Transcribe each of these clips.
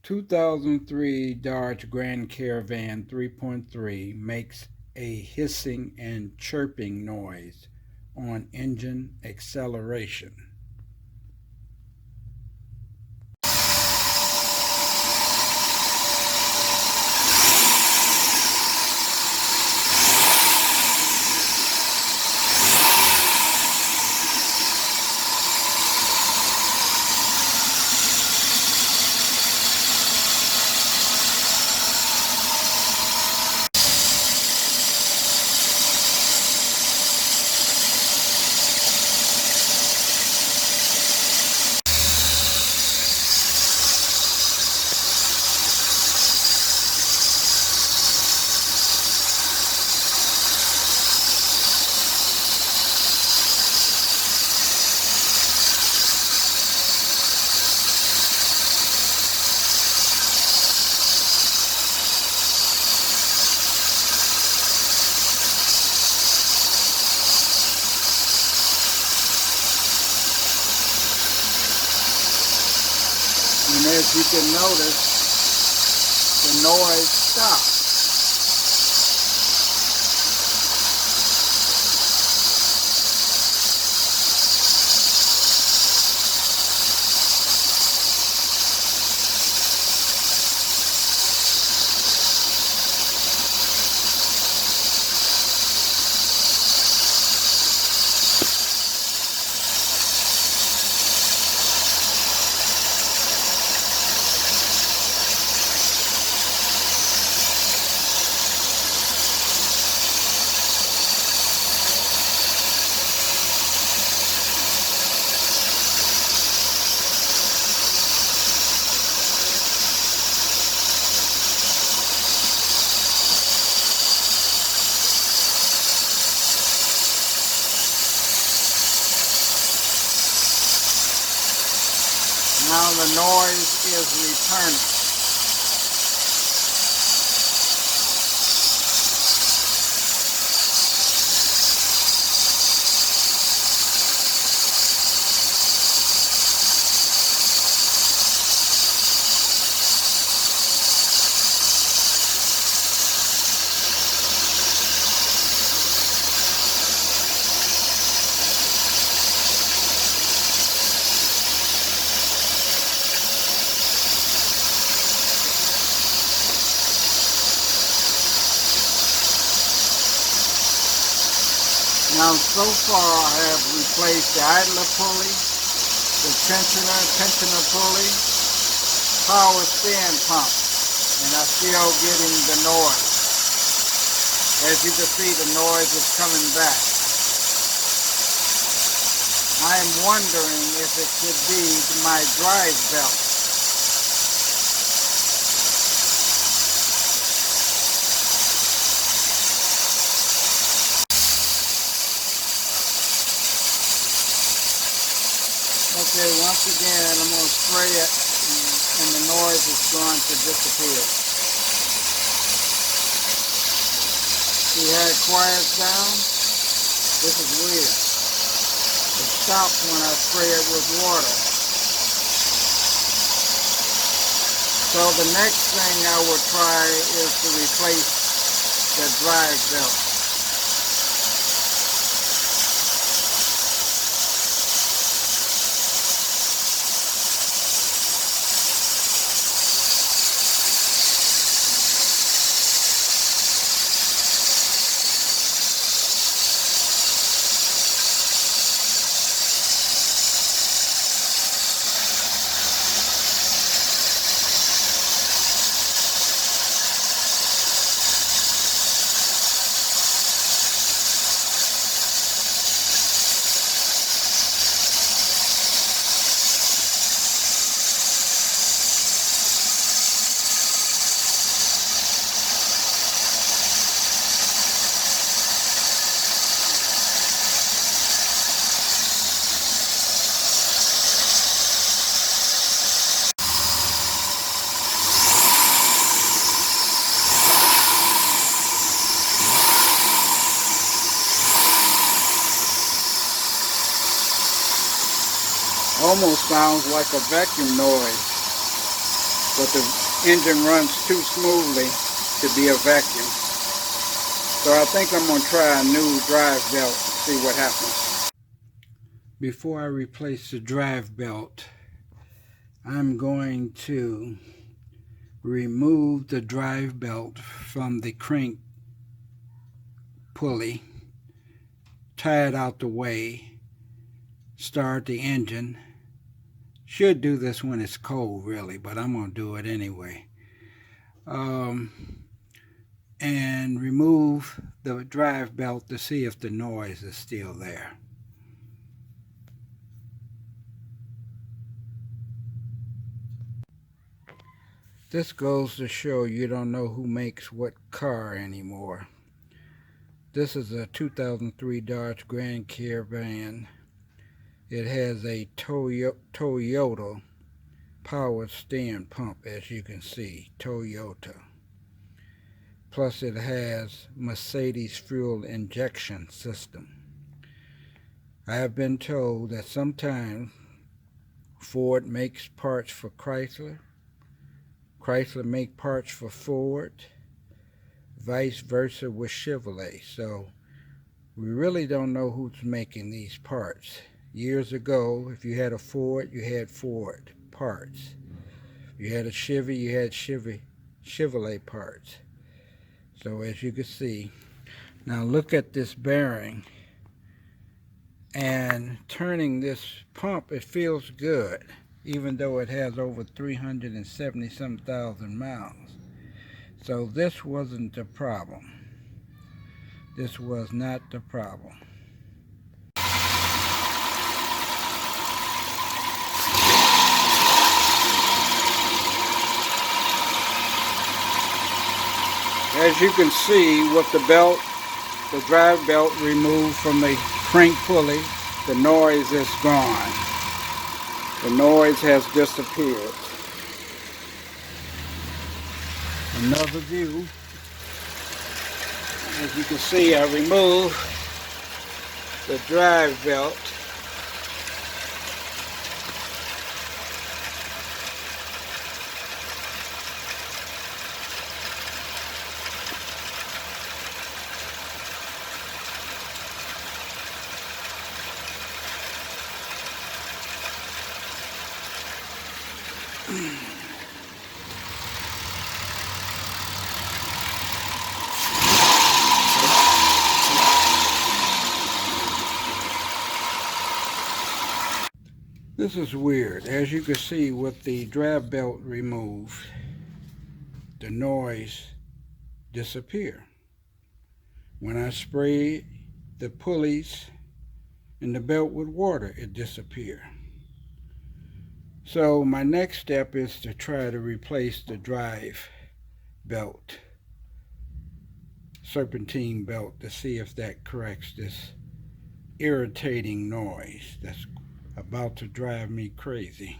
2003 Dodge Grand Caravan 3.3 makes a hissing and chirping noise on engine acceleration. And as you can notice, the noise stopped. Now the noise is returning. Now so far I have replaced the idler pulley, the tensioner pulley, power stand pump, and I'm still getting the noise. As you can see, the noise is coming back. I'm wondering if it could be my drive belt. Okay, once again, I'm going to spray it and the noise is going to disappear. See how it quiets down? This is weird. It stops when I spray it with water. So the next thing I will try is to replace the drive belt. Almost sounds like a vacuum noise. but the engine runs too smoothly to be a vacuum. So I think I'm going to try a new drive belt, see what happens. Before I replace the drive belt, I'm going to remove the drive belt from the crank pulley, tie it out the way, start the engine. Should do this when it's cold, really, but I'm going to do it anyway. And remove the drive belt to see if the noise is still there. This goes to show you don't know who makes what car anymore. This is a 2003 Dodge Grand Caravan. It has a Toyota power steering pump, as you can see, Toyota. Plus it has Mercedes fuel injection system. I have been told that sometimes Ford makes parts for Chrysler, Chrysler make parts for Ford, vice versa with Chevrolet. So we really don't know who's making these parts. Years ago, if you had a Ford, you had Ford parts. If you had a Chevy, you had Chevrolet parts. So as you can see, now look at this bearing, and turning this pump, it feels good, even though it has over 370-some thousand miles. So this wasn't the problem. This was not the problem. As you can see, with the belt, the drive belt removed from the crank pulley, the noise is gone. The noise has disappeared. Another view. As you can see, I removed the drive belt. This is weird. As you can see, with the drive belt removed, the noise disappeared. When I spray the pulleys and the belt with water, it disappeared. So my next step is to try to replace the drive belt, serpentine belt, to see if that corrects this irritating noise that's about to drive me crazy.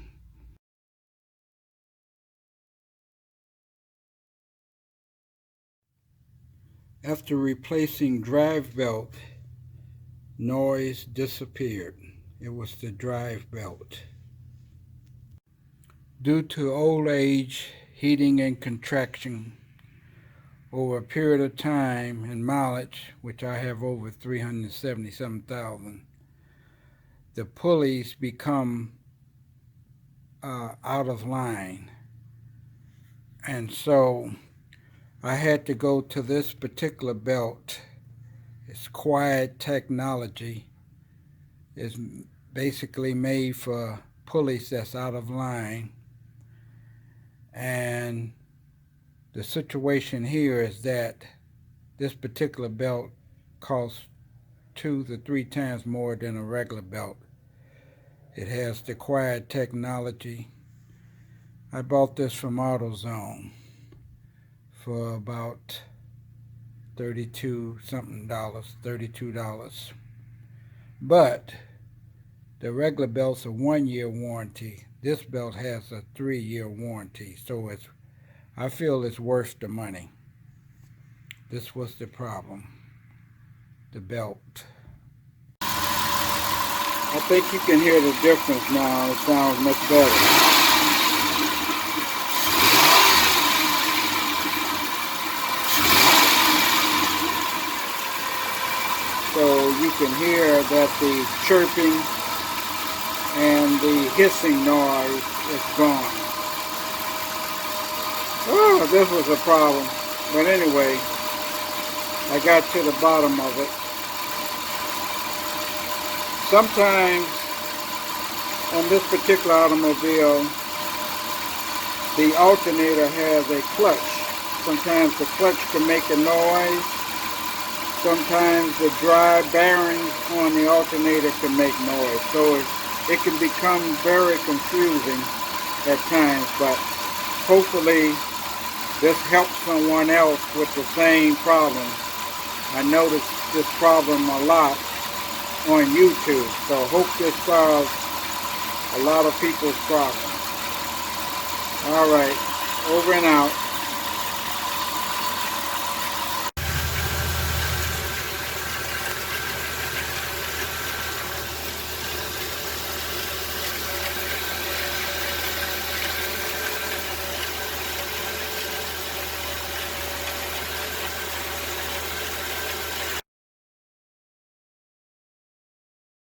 After replacing drive belt, noise disappeared. It was the drive belt. Due to old age, heating and contraction, over a period of time and mileage, which I have over 370-some thousand, the pulleys become out of line. And so I had to go to this particular belt. It's quiet technology. It's basically made for pulleys that's out of line. And the situation here is that this particular belt costs 2 to 3 times more than a regular belt. It has the quiet technology. I bought this from AutoZone for about $32. But the regular belt's a 1-year warranty. This belt has a 3-year warranty, so I feel it's worth the money. This was the problem, the belt. I think you can hear the difference now. It sounds much better. can hear that the chirping and the hissing noise is gone. Oh, this was a problem. But anyway, I got to the bottom of it. Sometimes on this particular automobile, the alternator has a clutch. Sometimes the clutch can make a noise. Sometimes the dry bearings on the alternator can make noise. So it can become very confusing at times, but hopefully this helps someone else with the same problem. I noticed this problem a lot on YouTube, so hope this solves a lot of people's problems. All right, over and out.